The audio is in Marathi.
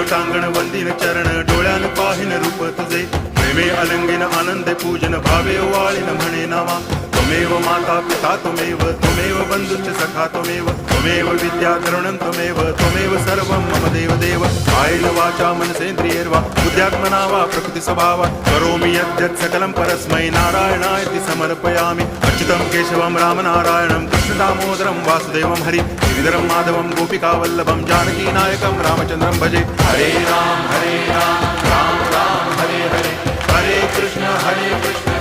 लोटांगण वंदिन चरण डोळ्यान पाहिन रूप तुझे प्रेमे अलंगिन आनंद पूजन भावे वाळीन म्हणे नावा त्वमेव माता पिता त्वमेव बंधुश्च सखा त्वमेव विद्या तरुणं त्वमेव सर्वं मम देव कायेन वाचा मनसेन्द्रियैर्वा बुद्ध्यात्मना वा प्रकृति स्वभावा करोमि यद्यत् सकलं परस्मै नारायणायति समर्पयामि अच्युतं केशवं रामनारायणं कृष्णदामोदरं वासुदेवं हरि गिरिधरं माधवं गोपिकावल्लभं जानकीनायकं रामचन्द्रं भजे हरे राम राम राम हरे हरे हरे कृष्ण